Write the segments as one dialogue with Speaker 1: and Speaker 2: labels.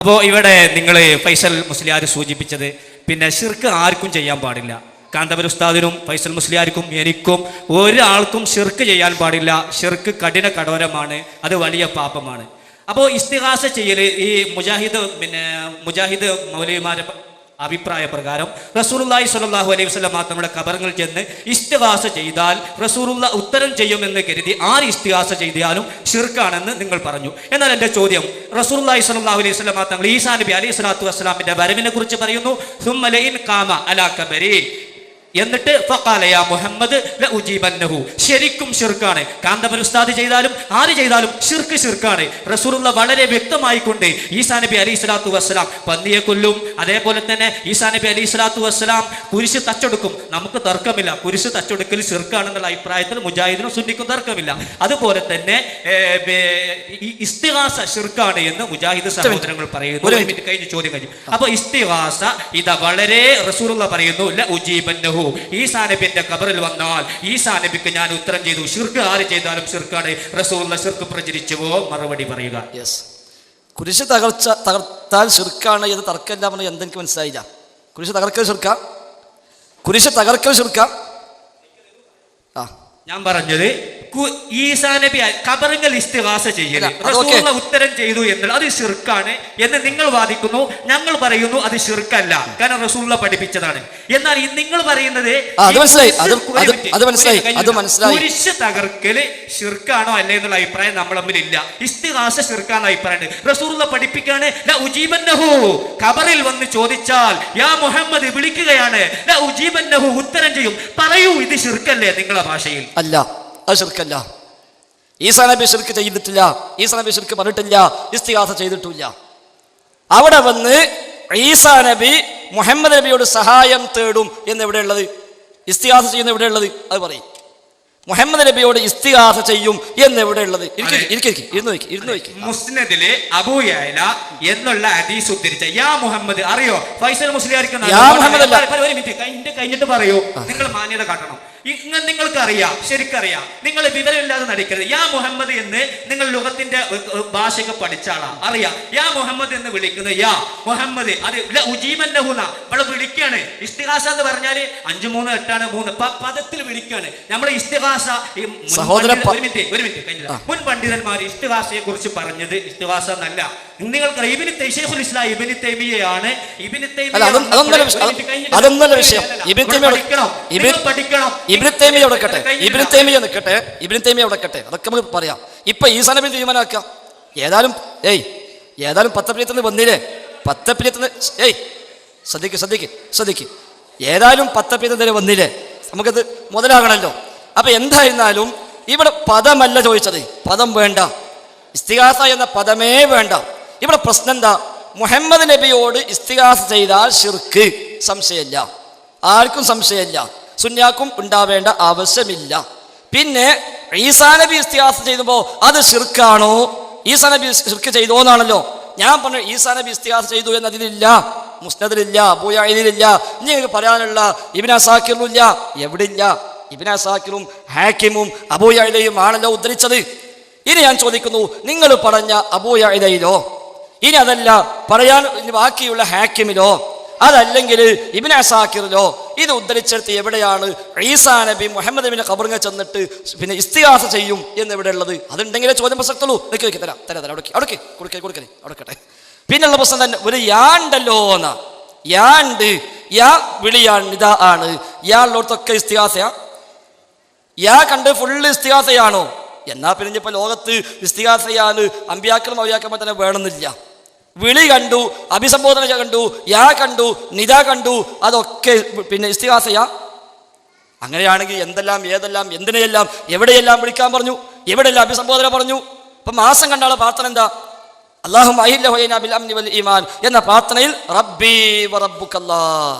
Speaker 1: അപ്പോൾ ഇവിടെ നിങ്ങൾ ഫൈസൽ മുസ്ലിയാർ സൂചിപ്പിച്ചത് പിന്നെ ശിർക്ക് ആർക്കും ചെയ്യാൻ പാടില്ല. കാന്തപുര ഉസ്താദിനും ഫൈസൽ മുസ്ലിയാർക്കും എനിക്കും ഒരാൾക്കും ശിർക്ക് ചെയ്യാൻ പാടില്ല. ശിർക്ക് കഠിന കഠോരമാണ്, അത് വലിയ പാപമാണ്. അപ്പോൾ ഇസ്തിഗാസ ചെയ്യൽ ഈ മുജാഹിദ് മൗലവിമാരെ അഭിപ്രായ പ്രകാരം റസൂലുള്ളാഹി സ്വല്ലല്ലാഹു അലൈഹി വസല്ലം നമ്മുടെ ഖബറുകളിൽ ചെന്ന് ഇസ്തിഗാസ ചെയ്താൽ റസൂലുള്ള ഉത്തരം ചെയ്യുമെന്ന് കരുതി ആര് ഇസ്തിഗാസ ചെയ്താലും ശിർക്കാണെന്ന് നിങ്ങൾ പറഞ്ഞു. എന്നാൽ എൻ്റെ ചോദ്യം, റസൂലുള്ളാഹി സ്വല്ലല്ലാഹു അലൈഹി വസല്ലം തങ്ങൾ ഈസാ നബി അലൈഹി സ്വലാത്തു വസ്സലാമിന്റെ വരവിനെ കുറിച്ച് പറയുന്നു. സുമ്മ ലഇൻ ഖാമ അലാ ഖബരി, എന്നിട്ട് ഫഖാല യാ മുഹമ്മദ് ലഉജീബന്നഹു. ശരിക്കും ശിർക്കാണ്. കാന്തപുര ഉസ്താദ് ചെയ്താലും ആര് ചെയ്താലും ശിർക്കാണ്. റസൂലുള്ള വളരെ വ്യക്തമായിക്കൊണ്ട് ഈസാ നബി അലൈഹി സ്വലാത്തു വസ്സലാം പന്നിയെ കൊല്ലും, അതേപോലെ തന്നെ ഈസാ നബി അലൈഹി സ്വലാത്തു വസ്സലാം കുരിശ് തച്ചെടുക്കും. നമുക്ക് തർക്കമില്ല, കുരിശ് തച്ചെടുക്കൽ ശിർക്കാണെന്നുള്ള അഭിപ്രായത്തിൽ മുജാഹിദിനും സുന്നിക്കും തർക്കമില്ല. അതുപോലെ തന്നെ ഇസ്തിഗാസ ശിർക്കാണ് എന്ന് മുജാഹിദ് സഹോദരങ്ങൾ പറയുന്നു. കഴിഞ്ഞ ചോദ്യം കഴിഞ്ഞു. അപ്പൊ ഇസ്തിഗാസ ഇതാ വളരെ റസൂലുള്ള പറയുന്നു ലഉജീബന്നഹു, ഈസാ നബിന്റെ ഖബറിൽ വന്നാൽ ഈസാ നബിക്ക് ഞാൻ ഉത്തരം ചെയ്തു. ശിർക്ക് ആര് ചെയ്താലും ശിർക്കാണ്. റസൂലുള്ള ശിർക്ക് പ്രചരിച്ചുവോ? മറുപടി പറയുക.
Speaker 2: യെസ്, കുരിശ് തകർത്താൽ ശിർക്കാണ് എന്ന് തർക്കമില്ല പറഞ്ഞാൽ എന്തെനിക്ക് മനസ്സിലായില്ല. കുരിശ് തകർക്കൽ ശിർക്കാ? കുരിശ് തകർക്കൽ ശിർക്കാ?
Speaker 1: ഞാൻ പറഞ്ഞത് ഈസാ നബി ഖബറുകൾ ഇസ്തിഗാസ ചെയ്യല് റസൂലുള്ള ഉത്തരം ചെയ്തു എന്നുള്ളത് അത് ശിർക്കാണ് എന്ന് നിങ്ങൾ വാദിക്കുന്നു. ഞങ്ങൾ പറയുന്നു അത് ശിർക്കല്ല, കാരണം റസൂലുള്ള പഠിപ്പിച്ചതാണ്. എന്നാൽ നിങ്ങൾ പറയുന്നത് കുരിശ് തകർക്കല് ശിർക്കാണോ അല്ലേ എന്നുള്ള അഭിപ്രായം നമ്മൾ തമ്മിലില്ല. ഇസ്തിഗാസ ശിർക്കാന്ന അഭിപ്രായം റസൂലുള്ള പഠിപ്പിക്കാണ്. ലഉജീബന്നഹു, ഖബറിൽ വന്ന് ചോദിച്ചാൽ യാ മുഹമ്മദ് വിളിക്കുകയാണ്, ലഉജീബന്നഹു ഉത്തരം ചെയ്യും. പറയൂ, ഇത് ശിർക്കല്ലേ നിങ്ങളുടെ ഭാഷയിൽ?
Speaker 2: അല്ല, അത് ശിർക്കല്ല. ഈസാ നബി ശിർക്ക് ചെയ്തിട്ടില്ല, ഈസാ നബി ശിർക്ക് പറഞ്ഞിട്ടില്ല, ഇസ്തിഗാസ ചെയ്തിട്ടില്ല. അവിടെ വന്ന് ഈസാ നബി മുഹമ്മദ് നബിയോട് സഹായം തേടും എന്ന് എവിടെയുള്ളത്? ഇസ്തിഗാസ ചെയ്യുന്ന എവിടെയുള്ളത്? അത് പറയും. മുഹമ്മദ് നബിയോട് ഇസ്തിഗാസ ചെയ്യും എന്ന് എവിടെയുള്ളത്?
Speaker 1: മുസ്നദിലെ അബൂ യഅല എന്നുള്ള ഹദീസ് ഉദ്ധരിച്ച യാ മുഹമ്മദ്, അറിയോ ഫൈസൽ മുസ്ലിയാർക്ക് കഴിഞ്ഞിട്ട് പറയൂ, നിങ്ങൾ മാന്യത കാട്ടണം. നിങ്ങൾക്കറിയാം, ശരിക്കറിയാം, നിങ്ങൾ വിവരമില്ലാതെ നടിക്കരുത്. യാ മുഹമ്മദ് എന്ന് നിങ്ങൾ ലോകത്തിന്റെ ഭാഷയൊക്കെ പഠിച്ച ആളാ, അറിയാം. യാ മുഹമ്മദ് എന്ന് വിളിക്കുന്നത് യാ മുഹമ്മദ്, അത് ഉജീബന്നഹുന ഇവിടെ വിളിക്കാണ്. ഇസ്തിഗാസ എന്ന് പറഞ്ഞാല് 5 3 8 3 പദത്തിൽ വിളിക്കാണ്. നമ്മളെ ഇസ്തിഗാസ ഒരു മിനിറ്റ് കഴിഞ്ഞില്ല. മുൻ പണ്ഡിതന്മാർ ഇസ്തിഗാസയെ കുറിച്ച് പറഞ്ഞത് ഇസ്തിഗാസ എന്നല്ല. നിങ്ങൾക്കറിയാം, ഇബ്നു തൈമിയ്യയാണ്. ഇബ്നു
Speaker 2: തൈമിയ്യ അതൊക്കെ നമുക്ക് പറയാം. ഇപ്പൊ ഈസാ നബി തീരുമാനമാക്കാം. ഏതായാലും പത്തപ്പിയത്തിന് വന്നില്ലേ, പത്തപ്പിയത്തിന് ശ്രദ്ധിക്ക് ഏതായാലും പത്തപ്പിയത്തിന് വന്നില്ലേ, നമുക്കത് മുതലാകണല്ലോ. അപ്പൊ എന്തായിരുന്നാലും ഇവിടെ പദമല്ല ചോദിച്ചത്, പദം വേണ്ട, ഇസ്തിഗാസ എന്ന പദമേ വേണ്ട. ഇവിടെ പ്രശ്നം എന്താ? മുഹമ്മദ് നബിയോട് ഇസ്തിഗാസ ചെയ്താൽ ശിർക്ക്, സംശയമില്ല, ആർക്കും സംശയമില്ല, സുന്നിയാക്കും ഉണ്ടാവേണ്ട ആവശ്യമില്ല. പിന്നെ ഈസാ നബി ഇസ്തിഗാസ ചെയ്യുമ്പോൾ അത് ശിർക്കാണോ? ഈസാ നബി ശിർക്ക് ചെയ്തോ എന്നാണല്ലോ. ഞാൻ പറഞ്ഞു ഈസാ നബി ഇസ്തിഗാസ ചെയ്തു എന്നതിലില്ല, മുസ്നദിലില്ല, അബൂയായിലില്ല. നിങ്ങൾക്ക് പറയാനുള്ള ഇബ്നു അസാക്കിറിലില്ല. എവിടില്ല? ഇബ്നു അസാക്കിറും ഹാക്കിമും അബൂയായിലയും ആണല്ലോ ഉദ്ധരിച്ചത്. ഇനി ഞാൻ ചോദിക്കുന്നു, നിങ്ങൾ പറഞ്ഞ അബൂയായിലയിലോ, ഇനി അതല്ല പറയാൻ ബാക്കിയുള്ള ഹാക്കിമിലോ, അതല്ലെങ്കിൽ ഇബ്നു അസാക്കിറിലോ ഇത് ഉദ്ധരിച്ചെടുത്ത് എവിടെയാണ് ഈസാ നബി മുഹമ്മദ് നബിന്റെ ഖബറിൽ ചെന്നിട്ട് പിന്നെ ഇസ്തിഗാസ ചെയ്യും എന്ന് എവിടെ ഉള്ളത്? അതുണ്ടെങ്കിലേ ചോദ്യം പ്രസക്തുള്ളൂ. കൊടുക്കട്ടെ. പിന്നുള്ള പ്രശ്നം തന്നെ ഒരു യാണ്ടല്ലോ എന്നാ. യാണ്ട് യാ വിളിയാണ്, ഇതാ ആണ്. യാളുള്ളവർക്കൊക്കെ ഇസ്തിഗാസയാ? യാ കണ്ട് ഫുള്ള് ഇസ്തിഗാസയാണോ? എന്നാ പിന്നെ ഇപ്പൊ ലോകത്ത് ഇസ്തിഗാസയാണ് അമ്പിയാക്കളും ഔലിയാക്കളും തന്നെ വേണമെന്നില്ല. വിളി കണ്ടു, അഭിസംബോധന കണ്ടു, യാ കണ്ടു, നിദ കണ്ടു, അതൊക്കെ പിന്നെ ഇസ്തിഗാസയാ? അങ്ങനെയാണെങ്കിൽ എന്തെല്ലാം, ഏതെല്ലാം, എന്തിനെയെല്ലാം, എവിടെയെല്ലാം വിളിക്കാൻ പറഞ്ഞു, എവിടെയെല്ലാം അഭിസംബോധന പറഞ്ഞു. ഇപ്പൊ മാസം കണ്ടാളെ പ്രാർത്ഥന എന്താ? അല്ലാഹുമ്മ അഹില്ലഹു ബിൽ അംനി വൽ ഈമാൻ എന്ന പ്രാർത്ഥനയിൽ റബ്ബി വറബ്ബുക്കല്ലാഹ്.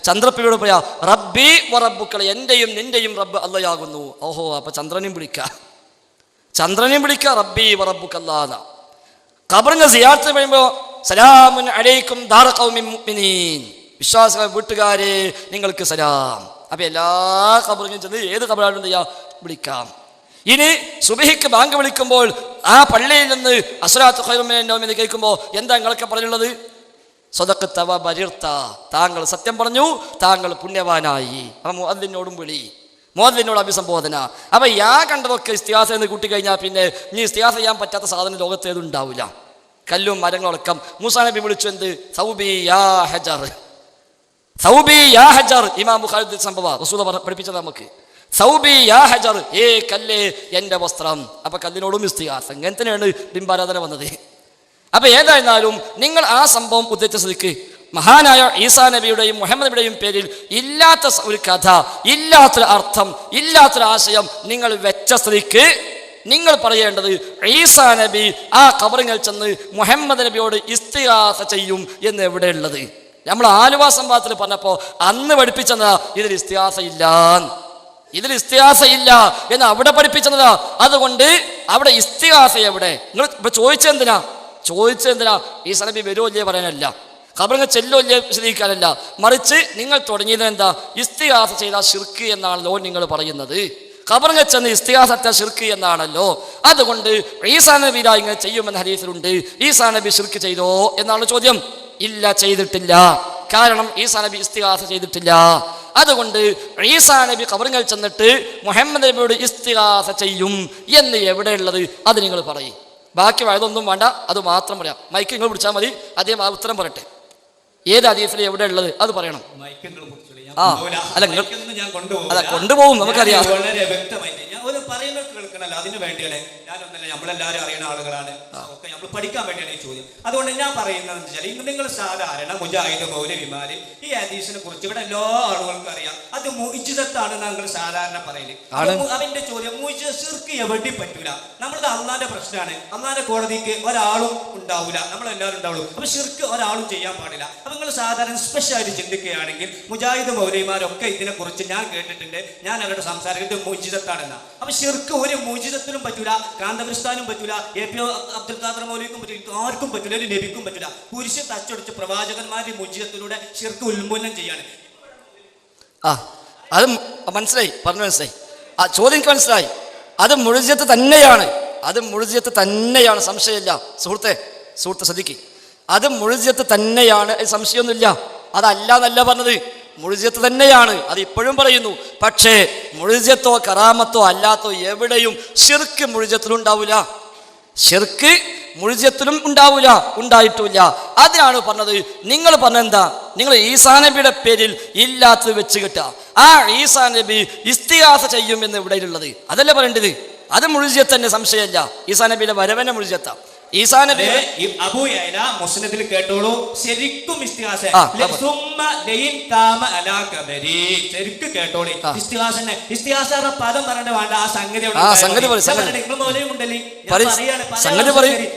Speaker 2: ചന്ദ്രപ്പിയോട് പറയാ റബ്ബി വറബ്ബുക്ക, എന്റെയും നിന്റെയും റബ്ബ് അള്ളയാകുന്നു. ഓഹോ, അപ്പൊ ചന്ദ്രനെയും വിളിക്ക റബ്ബി വറബ്ബുക്കല്ലാഹ്. ഖബറിന്റെ സിയാറത്ത് കഴിയുമ്പോൾ സലാമുൻ അലൈക്കും ദാറ ഖൗമിൻ മുഅ്മിനീൻ, വിശ്വാസ വീട്ടുകാരെ നിങ്ങൾക്ക് സലാം. അപ്പൊ എല്ലാ ഖബറിലും ചെന്ന് ഏത് ഖബറാണെന്ന് വിളിക്കാം. ഇനി സുബഹിക്ക് ബാങ്ക് വിളിക്കുമ്പോൾ ആ പള്ളിയിൽ നിന്ന് അസ്സലാത്തു ഖൈറും മിനൻ നൗം എന്ന് കേൾക്കുമ്പോൾ എന്താ നിങ്ങളൊക്കെ പറഞ്ഞുള്ളത്? സ്വദഖ്ത വ ബരിർത, താങ്കൾ സത്യം പറഞ്ഞു, താങ്കൾ പുണ്യവാനായി. അപ്പം മുഅദ്ദിനോടും വിളി, മുഅദ്ദിനോട് അഭിസംബോധന. അപ്പം കണ്ടതൊക്കെ ഇസ്തിഹാസ എന്ന് കൂട്ടിക്കഴിഞ്ഞാൽ പിന്നെ ഇനി ഇസ്തിഹാസ ചെയ്യാൻ പറ്റാത്ത സാധനം ലോകത്തേതും ഉണ്ടാവില്ല. കല്ലും മരങ്ങളടക്കം മൂസാ നബി വിളിച്ചു എന്ത്? സൗബി യാ ഹജർ, സൗബി യാ ഹജർ. ഇമാം ബുഖാരി സംഭവം റസൂൽ പഠിപ്പിച്ചത് നമുക്ക്. സൗബി യാ ഹജർ, ഏ കല്ലേ എൻ്റെ വസ്ത്രം. അപ്പൊ കല്ലിനോടും ഇസ്തിഹാസ. ഇങ്ങനെ തന്നെയാണ് ബിംബാരാധന വന്നത്. അപ്പൊ ഏതായിരുന്നാലും നിങ്ങൾ ആ സംഭവം ഉദ്ദേശിച്ച സ്ഥിതിക്ക് മഹാനായ ഈസാ നബിയുടെയും മുഹമ്മദ് നബിയുടെയും പേരിൽ ഇല്ലാത്ത ഒരു കഥ, ഇല്ലാത്തൊരു അർത്ഥം, ഇല്ലാത്തൊരു ആശയം നിങ്ങൾ വെച്ച സ്ഥിതിക്ക് നിങ്ങൾ പറയേണ്ടത് ഈസാ നബി ആ ഖബറിൽ ചെന്ന് മുഹമ്മദ് നബിയോട് ഇസ്തിഗാസ ചെയ്യും എന്ന് എവിടെയുള്ളത്? നമ്മൾ ആലുവ സംവാദത്തിൽ പറഞ്ഞപ്പോൾ അന്ന് പഠിപ്പിച്ചതാ ഇതിൽ ഇസ്തിഗാസ ഇല്ല, ഇതിൽ ഇസ്തിഗാസ ഇല്ല എന്ന് അവിടെ പഠിപ്പിച്ചതാ. അതുകൊണ്ട് അവിടെ ഇസ്തിഗാസ എവിടെ? നിങ്ങൾ ഇപ്പൊ ചോദിച്ചെന്തിനാ ഈസാ നബി വരുമോ ഇല്ലേ പറയാനല്ല, ഖബറിൽ ചെല്ലോ ഇല്ലേ വിശദീകരിക്കാനല്ല, മറിച്ച് നിങ്ങൾ തുടങ്ങിയത് എന്താ? ഇസ്തിഗാസ ചെയ്ത ശിർക്ക് എന്നാണല്ലോ നിങ്ങൾ പറയുന്നത്. ഖബറിൽ ചെന്ന് ഇസ്തിഗാസ ശിർക്ക് എന്നാണല്ലോ. അതുകൊണ്ട് ഈസാ നബി ഇങ്ങനെ ചെയ്യുമെന്ന ഹദീസിലുണ്ട്. ഈസാ നബി ശിർക്ക് ചെയ്തോ എന്നാണ് ചോദ്യം. ഇല്ല, ചെയ്തിട്ടില്ല. കാരണം ഈസാ നബി ഇസ്തിഗാസ ചെയ്തിട്ടില്ല. അതുകൊണ്ട് ഈസാ നബി ഖബറിൽ ചെന്നിട്ട് മുഹമ്മദ് നബിയോട് ഇസ്തിഗാസ ചെയ്യും എന്ന് എവിടെയുള്ളത്? അത് നിങ്ങൾ പറയും. ബാക്കി വഴുതൊന്നും വേണ്ട, അത് മാത്രം പറയാം. മൈക്ക് നിങ്ങൾ പിടിച്ചാൽ മതി, അദ്ദേഹം ആ ഉത്തരം പറയട്ടെ. ഏത് ഹദീസിൽ എവിടെ ഉള്ളത് അത് പറയണം. അല്ല നിങ്ങൾ അല്ല കൊണ്ടുപോകും, നമുക്കറിയാം.
Speaker 1: വളരെ വ്യക്തമായിട്ട് ഞാൻ ഒരു പറയുന്നത് കേൾക്കണല്ലോ, അതിന് വേണ്ടിയാണ്. ഞാനൊന്നല്ല, നമ്മളെല്ലാവരും അറിയുന്ന ആളുകളാണ്, ഒക്കെ നമ്മൾ പഠിക്കാൻ വേണ്ടിയാണ് ഈ ചോദ്യം. അതുകൊണ്ട് ഞാൻ പറയുന്നത് വെച്ചാൽ നിങ്ങൾ സാധാരണ മുജാഹിദ് മൗലവിമാര് ഈ ഹദീസിനെ കുറിച്ച് ഇവിടെ എല്ലാ ആളുകൾക്കും അറിയാം, അത് മുഅ്ജിസത്താണ് ഞങ്ങൾ സാധാരണ പറയല്. അവന്റെ ചോദ്യം ശിർക്ക് എവിടെ പറ്റൂല, നമ്മളത് അള്ളാന്റെ പ്രശ്നമാണ്. അള്ളാന്റെ കോടതിക്ക് ഒരാളും ഉണ്ടാവില്ല, നമ്മളെല്ലാവരും ഉണ്ടാവുള്ളൂ. അപ്പൊ ശിർക്ക് ഒരാളും ചെയ്യാൻ പാടില്ല. അപ്പൊ നിങ്ങൾ സാധാരണ സ്പെഷ്യലായിട്ട് ചിന്തിക്കുകയാണെങ്കിൽ മുജാഹിദ് മൗലവിമാരൊക്കെ ഇതിനെ കുറിച്ച് ഞാൻ കേട്ടിട്ടുണ്ട്, ഞാൻ അവരുടെ സംസാരിക്കുന്നത് മുഅ്ജിസത്താണെന്ന. അപ്പൊ ശിർക്ക് ഒരു മുഅ്ജിസത്തിനും പറ്റൂല, കാന്തപുരസ്ഥാനും പറ്റൂല, AP അബ്ദുൽ ഖാദർ മൗലവിക്കും പറ്റൂല, ആർക്കും പറ്റൂല, ഒരു നബിക്കും പറ്റൂല. കുരിശ് തച്ചൊടിച്ച് പ്രവാചകന്മാരുടെ മുഅ്ജിസത്തിലൂടെ ശിർക്ക് ഉന്മൂലനം ചെയ്യാണ്.
Speaker 2: അത് മനസ്സിലായി, പറഞ്ഞു മനസ്സിലായി. ആ ചോദ്യം എനിക്ക് മനസ്സിലായി. അത് മുഅ്ജിസത്ത് തന്നെയാണ്, അത് മുഅ്ജിസത്ത് തന്നെയാണ്, സംശയമില്ല. സുഹൃത്തെ ശ്രദ്ധിക്ക്, അത് മുഅ്ജിസത്ത് തന്നെയാണ്, സംശയമൊന്നുമില്ല. അതല്ല എന്നല്ല പറഞ്ഞത്, മുഅ്ജിസത്ത് തന്നെയാണ്, അത് ഇപ്പോഴും പറയുന്നു. പക്ഷേ മുഅ്ജിസത്തോ കറാമത്തോ അല്ലാത്തോ എവിടെയും ശിർക്ക് മുഅ്ജിസത്തിലും ഉണ്ടാവില്ല, ശിർക്ക് മുഅ്ജിസത്തിലും ഉണ്ടാവില്ല, ഉണ്ടായിട്ടില്ല. അതിനാണ് പറഞ്ഞത്. നിങ്ങൾ പറഞ്ഞെന്താ? നിങ്ങൾ ഈസാ നബിയുടെ പേരിൽ ഇല്ലാത്തത് വെച്ച് കിട്ടുക. ആ ഈസാ നബി ഇസ്തിഗാസ ചെയ്യും എന്ന് ഇവിടെയുള്ളത് അതല്ല പറയേണ്ടത്. അത് മുഅ്ജിസത്ത് തന്നെ, സംശയമില്ല. ഈസാ നബിയുടെ വരവനെ മുഅ്ജിസത്താ. ഈസാ നബി
Speaker 1: അബൂ യഅല മുസ്നദിൽ കേട്ടോളൂ, ശരിക്കും ഇസ്തിഗാസ ശരിക്കും കേട്ടോളി. ഇസ്തിഗാസ പദം പറഞ്ഞ വേണ്ട, ആ സംഗതി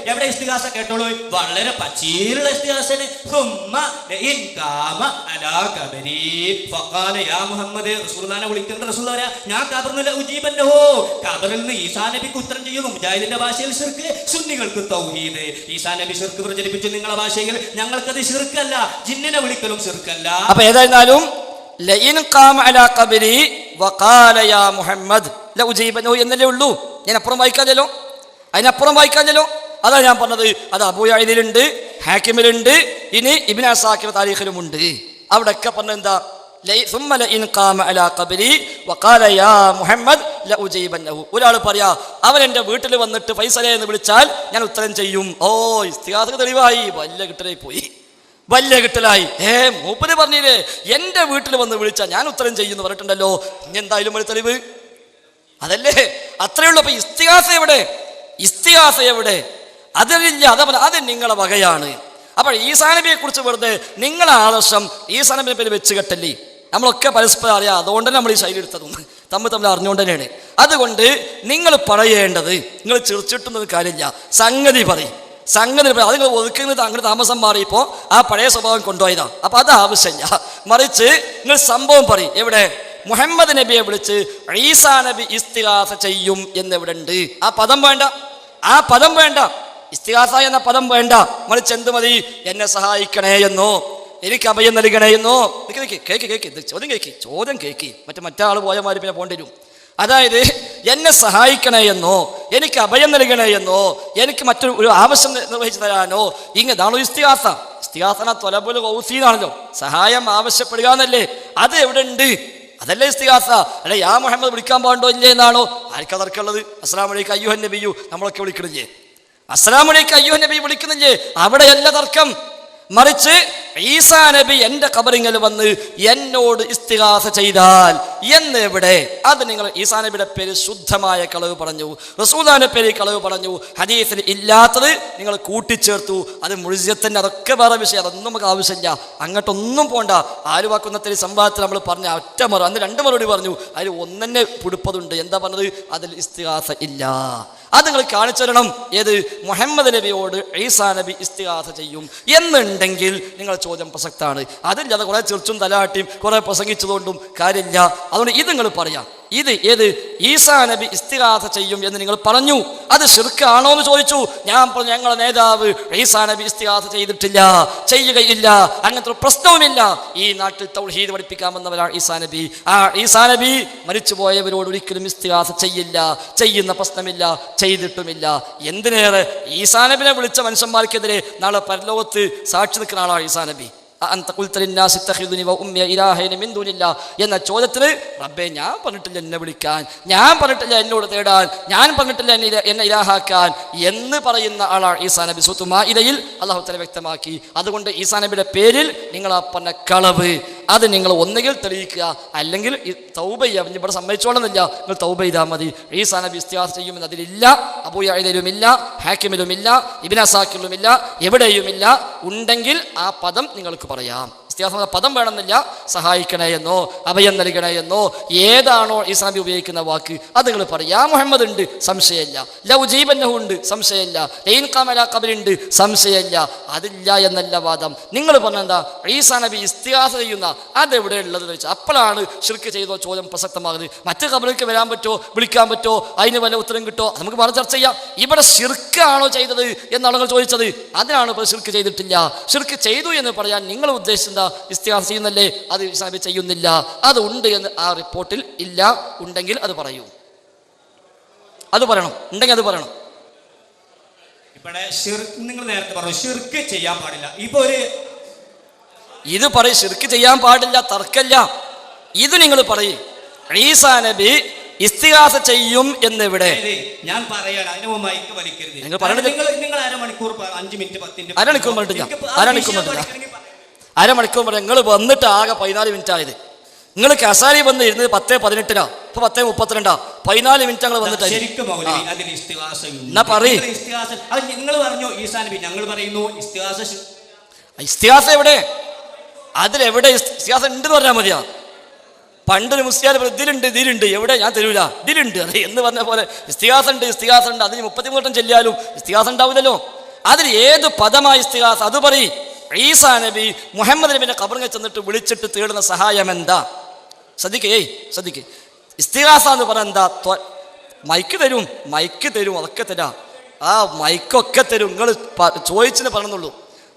Speaker 1: എവിടെ ഇസ്തിഗാസ കേട്ടോളൂ. വളരെ പച്ചയിലുള്ള ഇസ്തിഗാസന്. റസൂലുള്ളാഹിനെ വിളിക്കുന്ന റസൂൽ പറയാ, ഞാൻ ഖബറിൽ ഉജീബന്നോ, ഖബറിൽ നിന്ന് ഈസാ നബിക്ക് ഉത്തരം ചെയ്യുന്നു. മുജാഹിദിന്റെ ഭാഷയിൽ ശിർക്ക്, സുന്നികൾക്ക് തൗഹീദ്. ഈസാ നബി ശിർക്ക് പ്രചരിപ്പിച്ചു നിങ്ങളുടെ ഭാഷയിൽ, ഞങ്ങൾക്കത് ശിർക്കല്ല, ജിന്നിനെ വിളിക്കലും ശിർക്കല്ല.
Speaker 2: അപ്പൊ ഏതായിരുന്നാലും ലഇൻ ഖാമ അലാ ഖബരി വഖാല യാ മുഹമ്മദ് ലഉജീബനഹു എന്നല്ലേ ഉള്ളൂ. ഞാൻ അപ്പുറം വായിക്കാഞ്ഞല്ലോ, അതിനപ്പുറം വായിക്കാഞ്ഞല്ലോ. അതാ ഞാൻ പറഞ്ഞത്. അത് അബൂ യഅലയിലുണ്ട്, ഹാക്കിമിലുണ്ട്, ഇനി ഇബ്നു അസാക്കിർ താരീഖിലുമുണ്ട്. അവിടെയൊക്കെ പറഞ്ഞെന്താ? ഒരാൾ പറയാ, അവൻ എൻ്റെ വീട്ടിൽ വന്നിട്ട് ഫൈസലെ എന്ന് വിളിച്ചാൽ ഞാൻ ഉത്തരം ചെയ്യും. ഓ, ഇസ്തിഗാസ തെളിവായി, വലിയ കിട്ടലായി പോയി, വലിയ കിട്ടലായി. മൂപ്പര് പറഞ്ഞില്ലേ എൻ്റെ വീട്ടിൽ വന്ന് വിളിച്ചാൽ ഞാൻ ഉത്തരം ചെയ്യുമെന്ന് പറഞ്ഞിട്ടുണ്ടല്ലോ, ഇനി എന്തായാലും ഒരു തെളിവ് അതല്ലേ? അത്രയേ ഉള്ളൂ. അപ്പൊ ഇസ്തിഗാസ എവിടെ? ഇസ്തിഗാസ എവിടെ? അതില്ല. അത് നിങ്ങളെ വകയാണ്. അപ്പോൾ ഈസാ നബിയെ കുറിച്ച് വെറുതെ നിങ്ങളെ ആദർശം ഈസാ നബിയെ പേര് വെച്ച് കെട്ടല്ലേ. നമ്മളൊക്കെ പരസ്പരം അറിയാം, അതുകൊണ്ട് തന്നെ നമ്മൾ ഈ ശൈലി എടുത്തതും തമ്മിൽ അറിഞ്ഞുകൊണ്ട് തന്നെയാണ്. അതുകൊണ്ട് നിങ്ങൾ പറയേണ്ടത്, നിങ്ങൾ ചിരിച്ചിട്ടൊന്നും കാര്യമില്ല, സംഗതി പറയും. അത് നിങ്ങൾ ഒതുക്കുന്നത് അങ്ങനെ താമസം മാറിയപ്പോൾ ആ പഴയ സ്വഭാവം കൊണ്ടുപോയതാണ്. അപ്പം അത് ആവശ്യമില്ല. മറിച്ച് നിങ്ങൾ സംഭവം പറയും. എവിടെ? മുഹമ്മദ് നബിയെ വിളിച്ച് ഈസാ നബി ഇസ്തിഗാസ ചെയ്യും എന്നെവിടെ ഉണ്ട്? ആ പദം വേണ്ട, ആ പദം വേണ്ട, ഇസ്തിഗാസ എന്ന പദം വേണ്ട. മറിച്ച് എന്ത് മതി? എന്നെ സഹായിക്കണേ എന്നോ, എനിക്ക് അഭയം നൽകണേ എന്നോ. ചോദ്യം കേൾക്കി, മറ്റേ ആൾ പോയ മാതിരി പിന്നെ പോകേണ്ടി വരും. അതായത് എന്നെ സഹായിക്കണേ എന്നോ എനിക്ക് അഭയം നൽകണേ എന്നോ എനിക്ക് മറ്റൊരു ആവശ്യം നിർവഹിച്ചു തരാനോ ഇങ്ങനെയാണോ ഇസ്തിഗാസ? ഇസ്തിഗാസന ത്വലബുൽ ഗൗസീനാണല്ലോ, സഹായം ആവശ്യപ്പെടുക എന്നല്ലേ. അത് എവിടെ ഉണ്ട്? അതല്ലേ ഇസ്തിഗാസ. അല്ലെ യാ മുഹമ്മദ് വിളിക്കാൻ പാടുണ്ടോ ഇല്ലേ എന്നാണോ ആർക്കാ തർക്കമുള്ളത്? അസ്സലാമു അലൈക്കും അയ്യുഹൻ നബിയു നമ്മളൊക്കെ വിളിക്കണില്ലേ? അസ്സലാമു അലൈക്കും അയ്യുഹൻ നബി വിളിക്കുന്നില്ലേ? അവിടെയല്ല തർക്കം. മറിച്ച് ഈസാ നബി എൻ്റെ ഖബറിങ്കൽ വന്ന് എന്നോട് ഇസ്തിഗാസ ചെയ്താൽ എന്നെവിടെ? അത് നിങ്ങൾ ഈസാ നബിയുടെ പേര് ശുദ്ധമായ കളവ് പറഞ്ഞു, റസൂലുള്ളാഹിന്റെ പേര് കളവ് പറഞ്ഞു, ഹദീസിൽ ഇല്ലാത്തത് നിങ്ങൾ കൂട്ടിച്ചേർത്തു. അത് മുഴുവൻ അതൊക്കെ വേറെ വിഷയം, അതൊന്നും നമുക്ക് ആവശ്യമില്ല. അങ്ങോട്ടൊന്നും പോണ്ട. ആലുവാക്കുന്നത്തിൽ സംവാദത്തിൽ നമ്മൾ പറഞ്ഞ ഒറ്റ മറു, അന്ന് 2 മറുപടി പറഞ്ഞു. അതിൽ ഒന്നെ പിടിപ്പതുണ്ട്. എന്താ പറഞ്ഞത്? അതിൽ ഇസ്തിഗാസ ഇല്ല. അത് നിങ്ങൾ കാണിച്ചു തരണം. ഏത്? മുഹമ്മദ് നബിയോട് ഈസാ നബി ഇസ്തിഗാസ ചെയ്യും എന്നുണ്ടെങ്കിൽ നിങ്ങൾ ചോദ്യം പ്രസക്താണ്. അതില്ലാതെ കുറെ ചെറിച്ചും തലാട്ടിയും കുറെ പ്രസംഗിച്ചതുകൊണ്ടും കാര്യമില്ല. അതുകൊണ്ട് ഇത് നിങ്ങൾ പറയാം. ഇത് ഏത്? ഈസാ നബി ഇസ്തിഗാസ ചെയ്യും എന്ന് നിങ്ങൾ പറഞ്ഞു. അത് ശിർക്കാണോ എന്ന് ചോദിച്ചു. ഞാൻ പറഞ്ഞു ഞങ്ങളുടെ നേതാവ് ഈസാ നബി ഇസ്തിഗാസ ചെയ്തിട്ടില്ല, ചെയ്യുകയില്ല, അങ്ങനത്തെ ഒരു പ്രശ്നവുമില്ല. ഈ നാട്ടിൽ തൗഹീദ് പഠിപ്പിക്കാമെന്നവരാണ് ഈസാ നബി. ആ ഈസാ നബി മരിച്ചുപോയവരോട് ഒരിക്കലും ഇസ്തിഗാസ ചെയ്യില്ല, ചെയ്യുന്ന പ്രശ്നമില്ല, ചെയ്തിട്ടുമില്ല. എന്തിനേറെ ഈസാ നബിനെ വിളിച്ച മനുഷ്യന്മാർക്കെതിരെ നാളെ പരലോകത്ത് സാക്ഷി നിൽക്കുന്ന ആളാണ് ഈസാ നബി. എന്ന ചോദ്യത്തിന് റബ്ബേ ഞാൻ പറഞ്ഞിട്ടില്ല എന്നെ വിളിക്കാൻ, ഞാൻ പറഞ്ഞിട്ടില്ല എന്നോട് തേടാൻ, ഞാൻ പറഞ്ഞിട്ടില്ല എന്നെ ഇലാഹാക്കാൻ എന്ന് പറയുന്ന ആളാണ് ഈസാ നബി. സൂറത്തുൽ മാഇദയിൽ അല്ലാഹു തആല വ്യക്തമാക്കി. അതുകൊണ്ട് ഈസാ നബിയുടെ പേരിൽ നിങ്ങൾ ആ പറഞ്ഞ കളവ് അത് നിങ്ങൾ ഒന്നുകിൽ തെളിയിക്കുക, അല്ലെങ്കിൽ തൗബ ചെയ്യുക. ഇവിടെ സമ്മതിച്ചോളുന്നില്ല, നിങ്ങൾ തൗബ ചെയ്താൽ മതി. ഈസാ നബി ഇസ്തിഗാസ ചെയ്യുമെന്ന് അതിലില്ല, അബൂ യഅലയിലുമില്ല, ഹാക്കിമിലുമില്ല, ഇബ്നു അസാക്കിറിലുമില്ല, എവിടെയുമില്ല. ഉണ്ടെങ്കിൽ ആ പദം നിങ്ങൾക്ക് പറയാം. ഇസ്തിഗാസ പദം വേണമെന്നില്ല. സഹായിക്കണേ എന്നോ അഭയം നൽകണേ എന്നോ ഏതാണോ ഈസാ നബി ഉപയോഗിക്കുന്ന വാക്ക് അത് നിങ്ങൾ പറയാ. മുഹമ്മദ് ഉണ്ട്, സംശയമില്ല. ലൗജീബന്നഹു ഉണ്ട്, സംശയമില്ല. ലൈൻ ഖാമല ഖബറുണ്ട്, സംശയമില്ല. അതില്ല എന്നല്ല വാദം. നിങ്ങൾ പറഞ്ഞെന്താ? ഈസാ നബി ഇസ്തിഗാസ ചെയ്യുന്ന അതെവിടെ ഉള്ളത് വെച്ചാൽ അപ്പോഴാണ് ശിർക്ക് ചെയ്തോ ചോദ്യം പ്രസക്തമാകുന്നത്. മറ്റു ഖബറിലേക്ക് വരാൻ പറ്റുമോ, വിളിക്കാൻ പറ്റുമോ, അതിന് വല്ല ഉത്തരം കിട്ടോ, നമുക്ക് പറഞ്ഞ് ചർച്ച ചെയ്യാം. ഇവിടെ ശിർക്കാണോ ചെയ്തത് എന്നാണ് നിങ്ങൾ ചോദിച്ചത്. അതിനാണ് ഇപ്പോൾ ശിർക്ക് ചെയ്തിട്ടില്ല. ശിർക്ക് ചെയ്തു എന്ന് പറയാൻ നിങ്ങൾ ഉദ്ദേശിച്ചത് ഇസ്തിഗാസ ചെയ്യുന്നല്ലേ? അത് ഈസാ നബി ചെയ്യുന്നില്ല. അത് ഉണ്ട് എന്ന് ആ റിപ്പോർട്ടിൽ ഇല്ല. ഉണ്ടെങ്കിൽ അത് പറയൂ, അത് പറയണം. ഉണ്ടെങ്കിൽ അത് പറയണം.
Speaker 1: ഇവിടെ നിങ്ങൾ നേരത്തെ പറഞ്ഞു ശിർക്ക് ചെയ്യാൻ പാടില്ല. ഇപ്പൊ
Speaker 2: ഇത് പറയും ശിർക്ക് ചെയ്യാൻ പാടില്ല, തർക്കല്ല. ഇത് നിങ്ങൾ പറയും ഈസാ നബി ഇസ്തിഗാസ ചെയ്യും എന്നെവിടെ?
Speaker 1: ഞാൻ പറയണം. അതിന് മൈക്ക് വലിക്കരുത്.
Speaker 2: നിങ്ങൾ പറയണത്
Speaker 1: നിങ്ങൾ അരമണിക്കൂർ 5 മിനിറ്റ് 10 മിനിറ്റ്
Speaker 2: അരമണിക്കൂർ പറഞ്ഞിട്ടില്ല. അരമണിക്കൂർ പറഞ്ഞ നിങ്ങൾ വന്നിട്ട് ആകെ 14 മിനിറ്റ് ആയത്. നിങ്ങൾ കസാരി വന്ന് ഇരുന്നത് 10:18 ഇപ്പൊ 10:32 14 മിനിറ്റ് ഞങ്ങൾ വന്നിട്ട്
Speaker 1: നിങ്ങൾ പറഞ്ഞു ഈസാ നബി, ഞങ്ങൾ പറയുന്നു
Speaker 2: ഇസ്തിഗാസ എവിടെ? അതിലെവിടെ ഇസ്തിഗാസ ഉണ്ടെന്ന് പറഞ്ഞാൽ മതിയാ. പണ്ടൊരു മുസ്ലിയാർ ഇതിലുണ്ട് എവിടെ? ഞാൻ തരൂല, ഇതിലുണ്ട് അതെ എന്ന് പറഞ്ഞ പോലെ ഇസ്തിഗാസ ഉണ്ട്. അതിന് 33 വട്ടം ചെല്ലിയാലും ഇസ്തിഗാസ ഉണ്ടാവില്ലല്ലോ. അതിൽ ഏത് പദമായി ഇസ്തിഗാസ അത് പറയും. ഈസാ നബി മുഹമ്മദ് നബിന്റെ ഖബറിൽ ചെന്നിട്ട് വിളിച്ചിട്ട് തേടുന്ന സഹായം എന്താ? ശ്രദ്ധിക്കേ ഇസ്തിഗാസ എന്ന് പറഞ്ഞാൽ എന്താ? മൈക്ക് തരും, അതൊക്കെ തരാം. ആ മൈക്കൊക്കെ തരും. നിങ്ങൾ ചോദിച്ചെന്ന് പറഞ്ഞുള്ളൂ.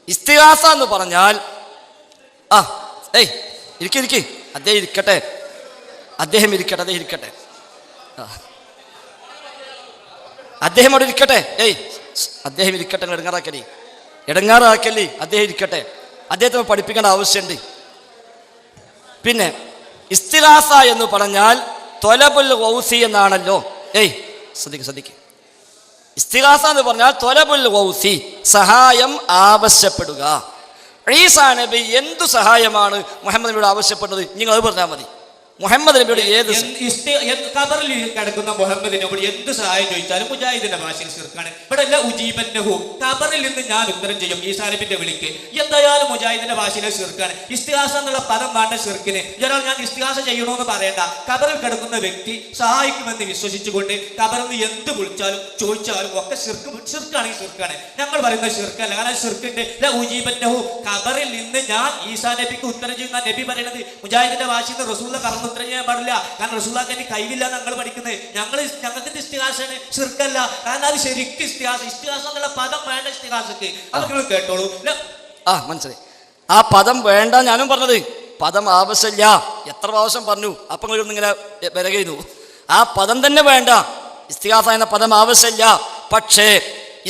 Speaker 2: ഇസ്തിഗാസ എന്ന് പറഞ്ഞാൽ ഇരിക്കെ അദ്ദേഹം ഇരിക്കട്ടെ. അദ്ദേഹം അവിടെ ഇരിക്കട്ടെ. അദ്ദേഹം ഇരിക്കട്ടെ. ഇടങ്ങാറാക്കല്ലേ. അദ്ദേഹം ഇരിക്കട്ടെ. അദ്ദേഹത്തെ പഠിപ്പിക്കേണ്ട ആവശ്യമുണ്ട്. പിന്നെ ഇസ്തിഗാസ എന്ന് പറഞ്ഞാൽ ത്വലബുൽ ഗൗസി എന്നാണല്ലോ. ശ്രദ്ധിക്ക്. ഇസ്തിഗാസ എന്ന് പറഞ്ഞാൽ ത്വലബുൽ ഗൗസി, സഹായം ആവശ്യപ്പെടുക. ഈസാ നബി എന്തു സഹായമാണ് മുഹമ്മദ് നബിയോട് ആവശ്യപ്പെട്ടത്? നിങ്ങൾ അത് പറഞ്ഞാൽ മതി. മുഹമ്മദ് നബിയോട്
Speaker 1: ഖബറിൽ കിടക്കുന്ന മുഹമ്മദിനോട് എന്ത് സഹായം ചോദിച്ചാലും മുജാഹിദിന്റെ ഭാഷയിൽ ശിർക്കാണ്. ഇവിടെ അല്ല ഉജീബന്നഹു, ഖബറിൽ നിന്ന് ഞാൻ ഉത്തരം ചെയ്യും ഈസാ നബിന്റെ വിളിക്ക്. എന്തായാലും മുജാഹിദിന്റെ ഭാഷയിലെ ശിർക്കാണ്. ഇസ്തിഗാസ എന്നുള്ള പദം വേണ്ട ശിർക്കിന്. ഒരാൾ ഞാൻ ഇസ്തിഗാസ ചെയ്യണമെന്ന് പറയണ്ട. ഖബറിൽ കിടക്കുന്ന വ്യക്തി സഹായിക്കുമെന്ന് വിശ്വസിച്ചുകൊണ്ട് ഖബറിൽ നിന്ന് എന്ത് വിളിച്ചാലും ചോദിച്ചാലും ഒക്കെ ശിർക്കാണെങ്കിൽ ശിർക്കാണ്. ഞങ്ങൾ പറയുന്ന ശിർക്കല്ല. കാരണം ശിർക്കിന്റെ ഉജീബന്നഹു, ഖബറിൽ നിന്ന് ഞാൻ ഈസാ നബിക്ക് ഉത്തരം ചെയ്യുന്ന നബി പറയുന്നത് മുജാഹിദിന്റെ ഭാഷയിൽ നിന്ന് റസൂലിനെ കറന്ന് ഉത്തരം ചെയ്യാൻ പാടില്ല. കാരണം റസൂലുള്ളാഹിക്ക് എനിക്ക് കഴിവില്ല ഞങ്ങൾ പഠിക്കുന്നത്. ഞങ്ങൾക്ക് ഇസ്തിഗാസയാണ്, ശിർക്കല്ല. കാരണം അത് ശരിക്കും ഇസ്തിഗാസ എന്നുള്ള പദം വേണ്ട ഇസ്തിഗാസക്ക്. അത് നിങ്ങൾ കേട്ടോളൂ.
Speaker 2: മനസ്സിലായി. ആ പദം വേണ്ട ഞാനും പറഞ്ഞത്. പദം ആവശ്യമില്ല. എത്ര പ്രാവശ്യം പറഞ്ഞു. അപ്പം ഇങ്ങനെ വിലകെയ്തു. ആ പദം തന്നെ വേണ്ട, ഇസ്തിഗാസ എന്ന പദം ആവശ്യമില്ല. പക്ഷേ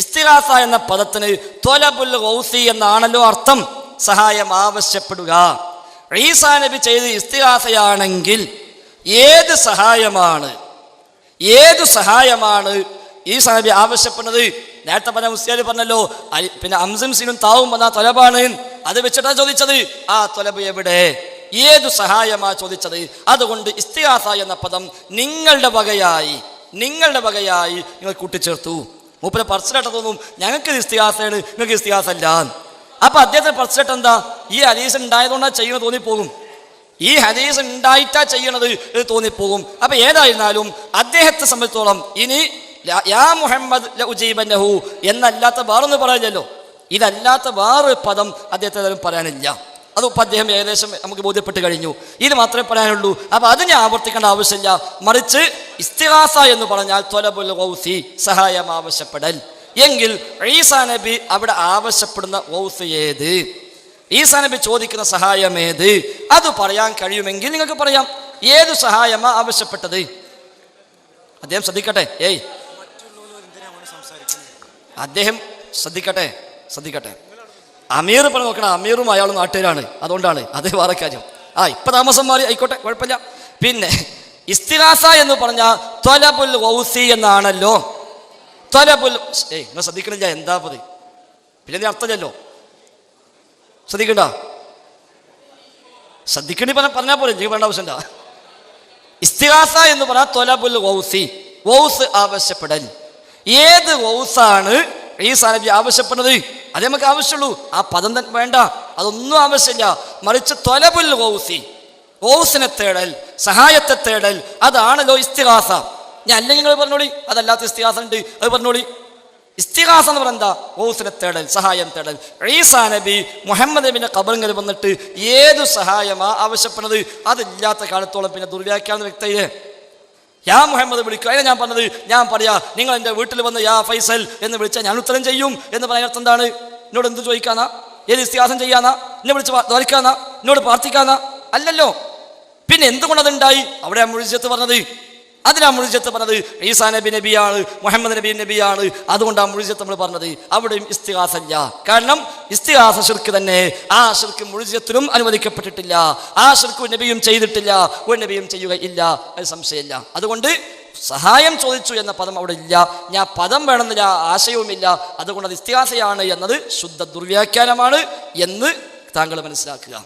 Speaker 2: ഇസ്തിഗാസ എന്ന പദത്തിന് ത്വലബുൽ ഗൗസി എന്നാണല്ലോ അർത്ഥം, സഹായം ആവശ്യപ്പെടുക. ഈസാ നബി ചെയ്ത് ഇസ്തിഗാസയാണെങ്കിൽ ഏത് സഹായമാണ് ഈസാ നബി ആവശ്യപ്പെടുന്നത്? നേരത്തെ പറഞ്ഞ മുസ്ലിയാർ പറഞ്ഞല്ലോ, പിന്നെ അംസും സീനും താവും വന്ന ത്വലബാണ്, അത് വെച്ചിട്ടാണ് ചോദിച്ചത്. ആ ത്വലബ് എവിടെ, ഏതു സഹായമാ ചോദിച്ചത്? അതുകൊണ്ട് ഇസ്തിഗാസ എന്ന പദം നിങ്ങളുടെ വകയായി നിങ്ങൾ കൂട്ടിച്ചേർത്തു. മൂപ്പര് പർച്ചിലിട്ട് തോന്നും ഞങ്ങൾക്ക് ഇസ്തിഗാസയാണ്, നിങ്ങൾക്ക് ഇസ്തിഗാസ അല്ല. അപ്പൊ അദ്ദേഹത്തിന് പർച്ചിലിട്ട് എന്താ, ഈ ഹദീസ് ഉണ്ടായതുകൊണ്ടാണ് ചെയ്യുന്നത് തോന്നിപ്പോകും, ഈ ഹദീസ് ഉണ്ടായിട്ടാ ചെയ്യണത് തോന്നിപ്പോകും. അപ്പൊ ഏതായിരുന്നാലും അദ്ദേഹത്തെ സംബന്ധിച്ചോളം ഇനി യാ മുഹമ്മദ് ലഉജീബന്നഹു എന്നല്ലാത്ത വേറൊന്നും പറയാനില്ലല്ലോ. ഇതല്ലാത്ത വേറൊരു പദം അദ്ദേഹത്തെ പറയാനില്ല. അത് ഇപ്പം അദ്ദേഹം ഏകദേശം നമുക്ക് ബോധ്യപ്പെട്ട് കഴിഞ്ഞു. ഇത് മാത്രമേ പറയാനുള്ളൂ. അപ്പം അതിനെ ആവർത്തിക്കേണ്ട ആവശ്യമില്ല. മറിച്ച് ഇസ്തിഗാസ എന്ന് പറഞ്ഞാൽ ത്വലബുൽ ഗൗസി, സഹായം ആവശ്യപ്പെടൽ. എങ്കിൽ ഈസാ നബി അവിടെ ആവശ്യപ്പെടുന്ന ഗൗസ് ഏത്, ഈസാ നബി ചോദിക്കുന്ന സഹായം ഏത്, അത് പറയാൻ കഴിയുമെങ്കിൽ നിങ്ങൾക്ക് പറയാം ഏത് സഹായമാ ആവശ്യപ്പെട്ടത്. അദ്ദേഹം ശ്രദ്ധിക്കട്ടെ, അദ്ദേഹം ശ്രദ്ധിക്കട്ടെ. അമീർ ഇപ്പോൾ നോക്കണം, അമീറും അയാളും നാട്ടുകാരാണ്, അതുകൊണ്ടാണ്. അത് വേറെ കാര്യം. ഇപ്പൊ താമസം മാറി, ആയിക്കോട്ടെ, കുഴപ്പമില്ല. പിന്നെ ഇസ്തിഗാസ എന്ന് പറഞ്ഞാൽ ത്വലബുൽ ഗൗസി എന്നാണല്ലോ. ത്വലബുൽ നിങ്ങൾ ശ്രദ്ധിക്കണില്ല, എന്താ പതി പിന്നെ അർത്ഥമല്ലോ, ശ്രദ്ധിക്കണി പറഞ്ഞാൽ പോലെ എനിക്ക് വേണ്ട ആവശ്യമില്ല. ഇസ്തിഗാസ എന്ന് പറഞ്ഞാൽ ത്വലബുൽ ഗൗസി, ഗൗസ് ആവശ്യപ്പെടൽ. ഏത് ഗൗസാണ് ഈസാ നബി ആവശ്യപ്പെടുന്നത്? അത് നമുക്ക് ആവശ്യമുള്ളൂ. ആ പദം തന്നെ വേണ്ട, അതൊന്നും ആവശ്യമില്ല. മറിച്ച് ത്വലബുൽ ഗൗസി, ഗൗസിനെ തേടൽ, സഹായത്തെ തേടൽ, അതാണല്ലോ ഇസ്തിഗാസ. ഞാൻ അല്ലെങ്കിൽ നിങ്ങൾ പറഞ്ഞോളി, അതല്ലാത്ത ഇസ്തിഗാസ ഉണ്ട്, അത് പറഞ്ഞോളി. ഇസ്തിഗാസ എന്ന് പറഞ്ഞാൽ എന്താ? ഗൗസിനെ തേടൽ, സഹായം തേടൽ. ഈസാ നബി മുഹമ്മദ് നബിന്റെ ഖബറിൽ വന്നിട്ട് ഏതു സഹായമാ ആവശ്യപ്പെടുന്നത്? അതില്ലാത്ത കാലത്തോളം പിന്നെ ദുർവ്യാഖ്യാനം വ്യക്തയെ യാ മുഹമ്മദ് വിളിക്കുക. അതിനെ ഞാൻ പറഞ്ഞത്, ഞാൻ പറയാ നിങ്ങൾ എൻ്റെ വീട്ടിൽ വന്ന് യാ ഫൈസൽ എന്ന് വിളിച്ചാൽ ഞാൻ ഉത്തരം ചെയ്യും എന്ന് പറയാൻ അർത്ഥം എന്താണ്? എന്നോട് എന്ത് ചോദിക്കാന്നാ? ഏത് ഇസ്തിഗാസം ചെയ്യാന്നാ? എന്നെ വിളിച്ച് ദ്വാരിക്കാന്നാ? എന്നോട് പ്രാർത്ഥിക്കാന്നാ? അല്ലല്ലോ. പിന്നെ എന്തുകൊണ്ടതുണ്ടായി? അവിടെ ആ മുഴുജത്ത് പറഞ്ഞത്, അതിനാ മുഴുജത്ത് പറഞ്ഞത് ഈസാ നബി നബിയാണ്, മുഹമ്മദ് നബി നബിയാണ്, അതുകൊണ്ട് ആ മുഴുജത്ത് നമ്മൾ പറഞ്ഞത്. അവിടെയും ഇസ്തിഗാസ ഇല്ല. കാരണം ഇസ്തിഗാസ ശിർക്ക് തന്നെ. ആ ശിർക്ക് മുഴുജത്തിലും അനുവദിക്കപ്പെട്ടിട്ടില്ല. ആ ശിർക്ക് നബിയും ചെയ്തിട്ടില്ല, ഒരു നബിയും ചെയ്യുകയില്ല, അത് സംശയമില്ല. അതുകൊണ്ട് സഹായം ചോദിച്ചു എന്ന പദം അവിടെ ഇല്ല. ഞാൻ പദം വേണമെന്നില്ല, ആശയവുമില്ല. അതുകൊണ്ട് അത് ഇസ്തിഗാസയാണ് എന്നത് ശുദ്ധ ദുർവ്യാഖ്യാനമാണ് എന്ന് താങ്കൾ മനസ്സിലാക്കുക.